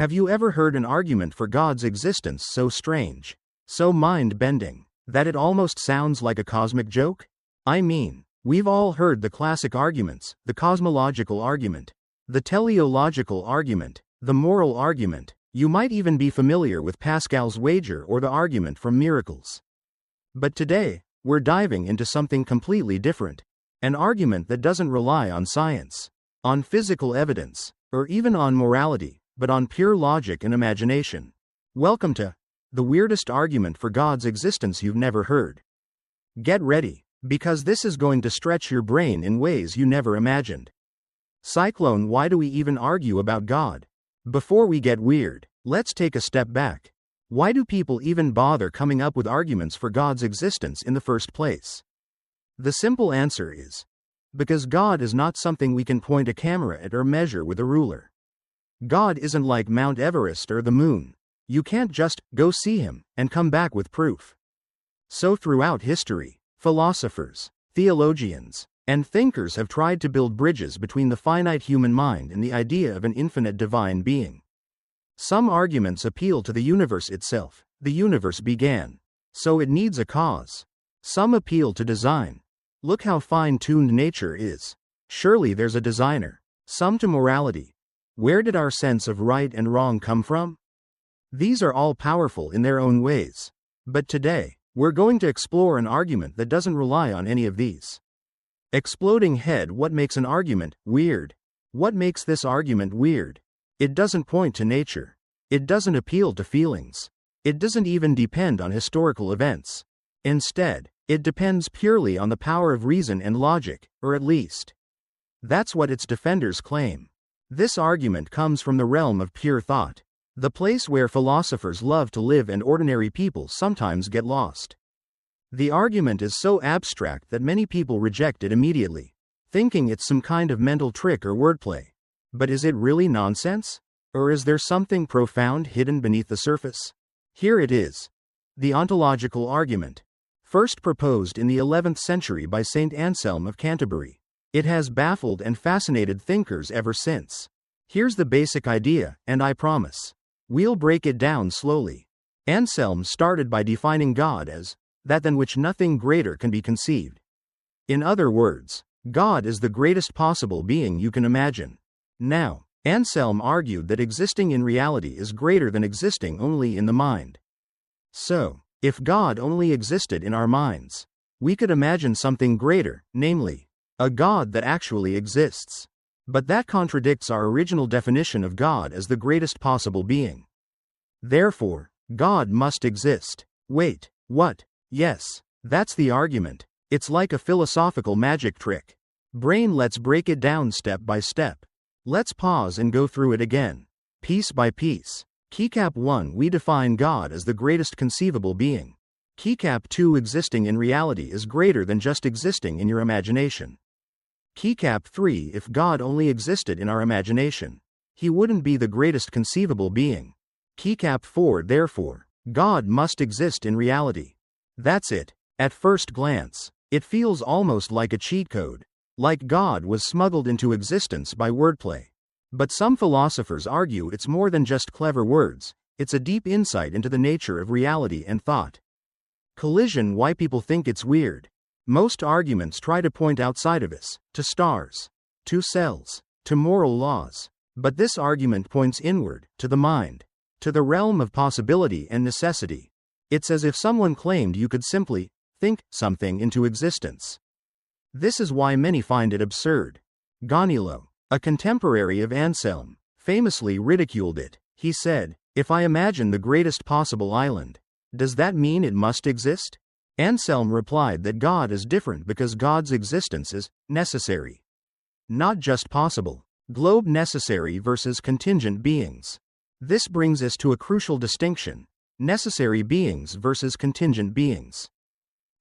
Have you ever heard an argument for God's existence so strange, so mind-bending, that it almost sounds like a cosmic joke? I mean, we've all heard the classic arguments, the cosmological argument, the teleological argument, the moral argument. You might even be familiar with Pascal's wager or the argument from miracles. But today, we're diving into something completely different. An argument that doesn't rely on science, on physical evidence, or even on morality, but on pure logic and imagination. Welcome to the weirdest argument for God's existence you've never heard. Get ready, because this is going to stretch your brain in ways you never imagined. Cyclone, why do we even argue about God? Before we get weird, let's take a step back. Why do people even bother coming up with arguments for God's existence in the first place? The simple answer is, because God is not something we can point a camera at or measure with a ruler. God isn't like Mount Everest or the moon. You can't just go see him and come back with proof. So throughout history, philosophers, theologians, and thinkers have tried to build bridges between the finite human mind and the idea of an infinite divine being. Some arguments appeal to the universe itself. The universe began, so it needs a cause. Some appeal to design. Look how fine-tuned nature is. Surely there's a designer. Some to morality. Where did our sense of right and wrong come from? These are all powerful in their own ways. But today, we're going to explore an argument that doesn't rely on any of these. Exploding head, what makes an argument weird? What makes this argument weird? It doesn't point to nature. It doesn't appeal to feelings. It doesn't even depend on historical events. Instead, it depends purely on the power of reason and logic, or at least, that's what its defenders claim. This argument comes from the realm of pure thought, the place where philosophers love to live and ordinary people sometimes get lost. The argument is so abstract that many people reject it immediately, thinking it's some kind of mental trick or wordplay. But is it really nonsense? Or is there something profound hidden beneath the surface? Here it is. The ontological argument. First proposed in the 11th century by Saint Anselm of Canterbury. It has baffled and fascinated thinkers ever since. Here's the basic idea, and I promise, we'll break it down slowly. Anselm started by defining God as that than which nothing greater can be conceived. In other words, God is the greatest possible being you can imagine. Now, Anselm argued that existing in reality is greater than existing only in the mind. So, if God only existed in our minds, we could imagine something greater, namely, a God that actually exists. But that contradicts our original definition of God as the greatest possible being. Therefore, God must exist. Wait, what? Yes, that's the argument. It's like a philosophical magic trick. Brain, let's break it down step by step. Let's pause and go through it again, piece by piece. Keycap 1, we define God as the greatest conceivable being. Keycap 2, existing in reality is greater than just existing in your imagination. Keycap 3, if God only existed in our imagination, he wouldn't be the greatest conceivable being. Keycap 4, therefore, God must exist in reality. That's it. At first glance, it feels almost like a cheat code, like God was smuggled into existence by wordplay. But some philosophers argue it's more than just clever words, it's a deep insight into the nature of reality and thought. Collision, why people think it's weird. Most arguments try to point outside of us, to stars, to cells, to moral laws. But this argument points inward, to the mind, to the realm of possibility and necessity. It's as if someone claimed you could simply think something into existence. This is why many find it absurd. Gonilo, a contemporary of Anselm, famously ridiculed it. He said, "If I imagine the greatest possible island, does that mean it must exist?" Anselm replied that God is different because God's existence is necessary, not just possible. Globe, necessary versus contingent beings. This brings us to a crucial distinction. Necessary beings versus contingent beings.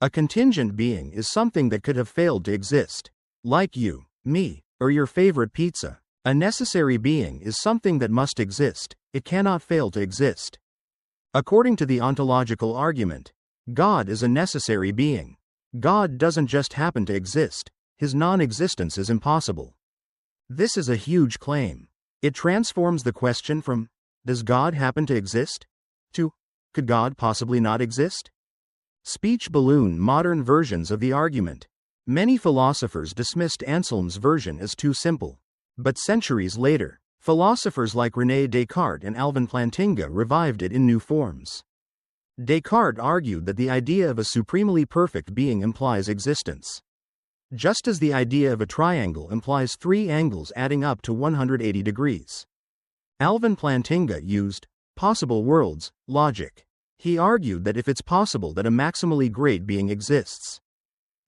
A contingent being is something that could have failed to exist, like you, me, or your favorite pizza. A necessary being is something that must exist, it cannot fail to exist. According to the ontological argument, God is a necessary being. God doesn't just happen to exist, his non-existence is impossible. This is a huge claim. It transforms the question from Does God happen to exist? 2. Could God possibly not exist? Speech balloon modern versions of the argument. Many philosophers dismissed Anselm's version as too simple. But centuries later, philosophers like René Descartes and Alvin Plantinga revived it in new forms. Descartes argued that the idea of a supremely perfect being implies existence. Just as the idea of a triangle implies three angles adding up to 180 degrees. Alvin Plantinga used possible worlds logic. He argued that if it's possible that a maximally great being exists,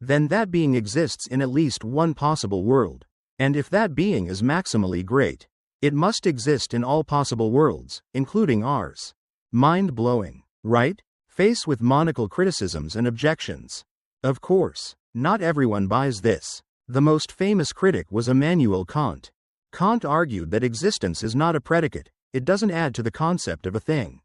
then that being exists in at least one possible world. And if that being is maximally great, it must exist in all possible worlds, including ours. Mind-blowing, right? Faced with monoclal criticisms and objections. Of course, not everyone buys this. The most famous critic was Immanuel Kant. Kant argued that existence is not a predicate, it doesn't add to the concept of a thing.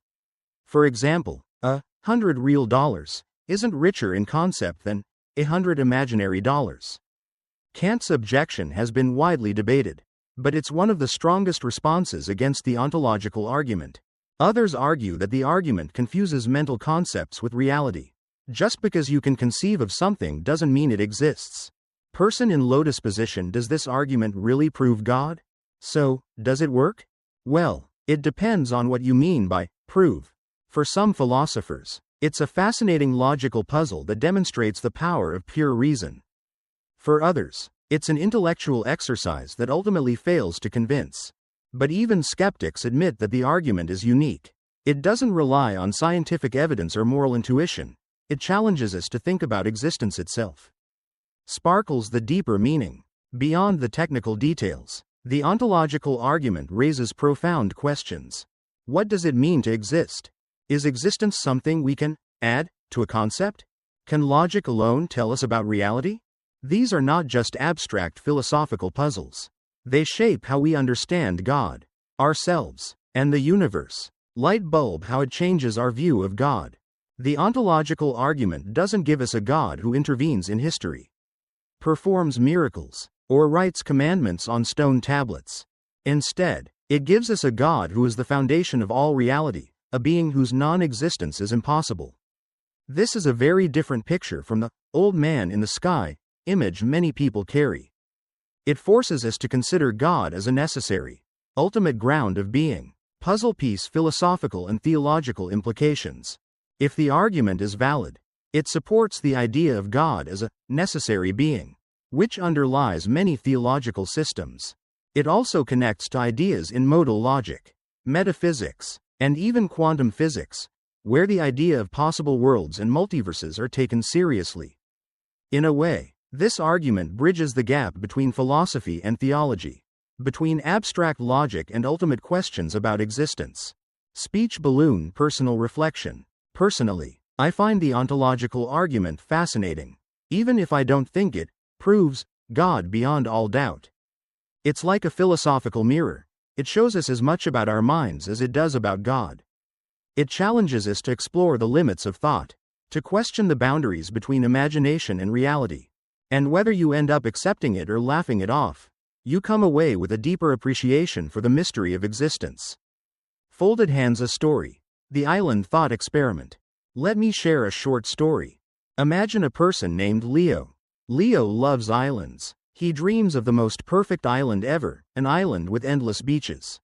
For example, 100 real dollars isn't richer in concept than 100 imaginary dollars. Kant's objection has been widely debated, but it's one of the strongest responses against the ontological argument. Others argue that the argument confuses mental concepts with reality. Just because you can conceive of something doesn't mean it exists. Person in lotus position. Does this argument really prove God? So, does it work? Well, it depends on what you mean by prove. For some philosophers, it's a fascinating logical puzzle that demonstrates the power of pure reason. For others, it's an intellectual exercise that ultimately fails to convince. But even skeptics admit that the argument is unique. It doesn't rely on scientific evidence or moral intuition. It challenges us to think about existence itself. Sparkles the deeper meaning. Beyond the technical details, the ontological argument raises profound questions. What does it mean to exist? Is existence something we can add to a concept? Can logic alone tell us about reality? These are not just abstract philosophical puzzles. They shape how we understand God, ourselves, and the universe. Light bulb how it changes our view of God. The ontological argument doesn't give us a God who intervenes in history, performs miracles, or writes commandments on stone tablets. Instead, it gives us a God who is the foundation of all reality, a being whose non-existence is impossible. This is a very different picture from the old man in the sky image many people carry. It forces us to consider God as a necessary, ultimate ground of being. Puzzle piece philosophical and theological implications. If the argument is valid, it supports the idea of God as a necessary being, which underlies many theological systems. It also connects to ideas in modal logic, metaphysics, and even quantum physics, where the idea of possible worlds and multiverses are taken seriously. In a way, this argument bridges the gap between philosophy and theology, between abstract logic and ultimate questions about existence. Speech balloon personal reflection. Personally, I find the ontological argument fascinating, even if I don't think it proves God beyond all doubt. It's like a philosophical mirror. It shows us as much about our minds as it does about God. It challenges us to explore the limits of thought, to question the boundaries between imagination and reality. And whether you end up accepting it or laughing it off, you come away with a deeper appreciation for the mystery of existence. Folded hands. A story. The island thought experiment. Let me share a short story. Imagine a person named Leo. Leo loves islands. He dreams of the most perfect island ever, an island with endless beaches,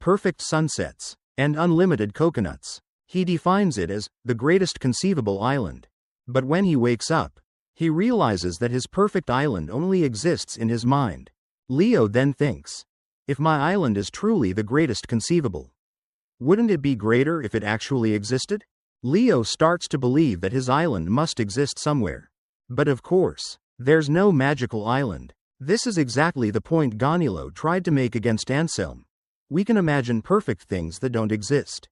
perfect sunsets, and unlimited coconuts. He defines it as the greatest conceivable island. But when he wakes up, he realizes that his perfect island only exists in his mind. Leo then thinks, if my island is truly the greatest conceivable, wouldn't it be greater if it actually existed? Leo starts to believe that his island must exist somewhere. But of course, there's no magical island. This is exactly the point Ganilo tried to make against Anselm. We can imagine perfect things that don't exist.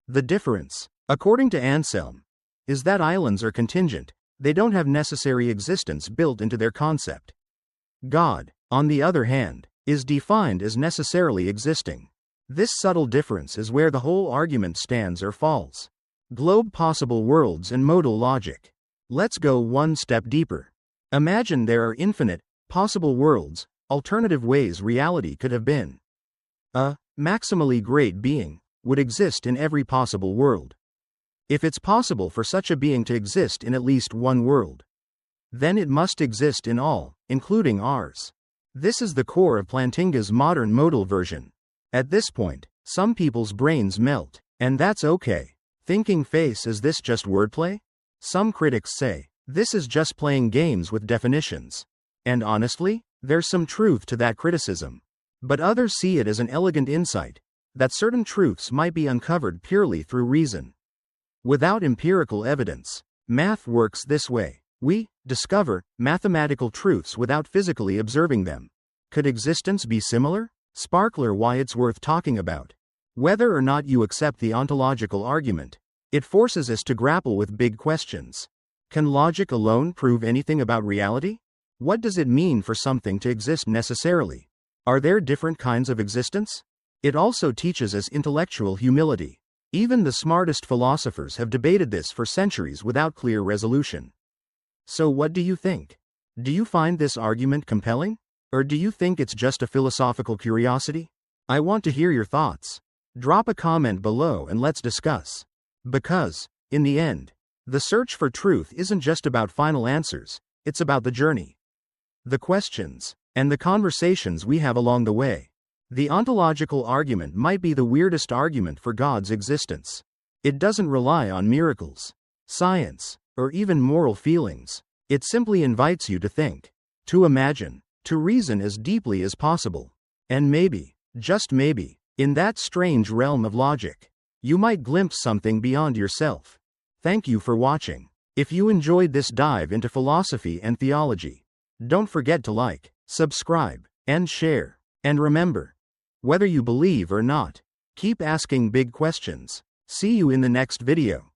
The difference, according to Anselm, is that islands are contingent. They don't have necessary existence built into their concept. God, on the other hand, is defined as necessarily existing. This subtle difference is where the whole argument stands or falls. Globe possible worlds and modal logic. Let's go one step deeper. Imagine there are infinite, possible worlds, alternative ways reality could have been. A maximally great being, would exist in every possible world. If it's possible for such a being to exist in at least one world, then it must exist in all, including ours. This is the core of Plantinga's modern modal version. At this point, some people's brains melt, and that's okay. Thinking face, is this just wordplay? Some critics say, this is just playing games with definitions. And honestly, there's some truth to that criticism. But others see it as an elegant insight, that certain truths might be uncovered purely through reason, without empirical evidence. Math works this way. We discover mathematical truths without physically observing them. Could existence be similar? Sparkler, why it's worth talking about. Whether or not you accept the ontological argument, it forces us to grapple with big questions. Can logic alone prove anything about reality? What does it mean for something to exist necessarily? Are there different kinds of existence? It also teaches us intellectual humility. Even the smartest philosophers have debated this for centuries without clear resolution. So what do you think? Do you find this argument compelling? Or do you think it's just a philosophical curiosity? I want to hear your thoughts. Drop a comment below and let's discuss. Because, in the end, the search for truth isn't just about final answers, it's about the journey, the questions, and the conversations we have along the way. The ontological argument might be the weirdest argument for God's existence. It doesn't rely on miracles, science, or even moral feelings. It simply invites you to think, to imagine, to reason as deeply as possible. And maybe, just maybe, in that strange realm of logic, you might glimpse something beyond yourself. Thank you for watching. If you enjoyed this dive into philosophy and theology, don't forget to like, subscribe, and share. And remember, whether you believe or not, keep asking big questions. See you in the next video.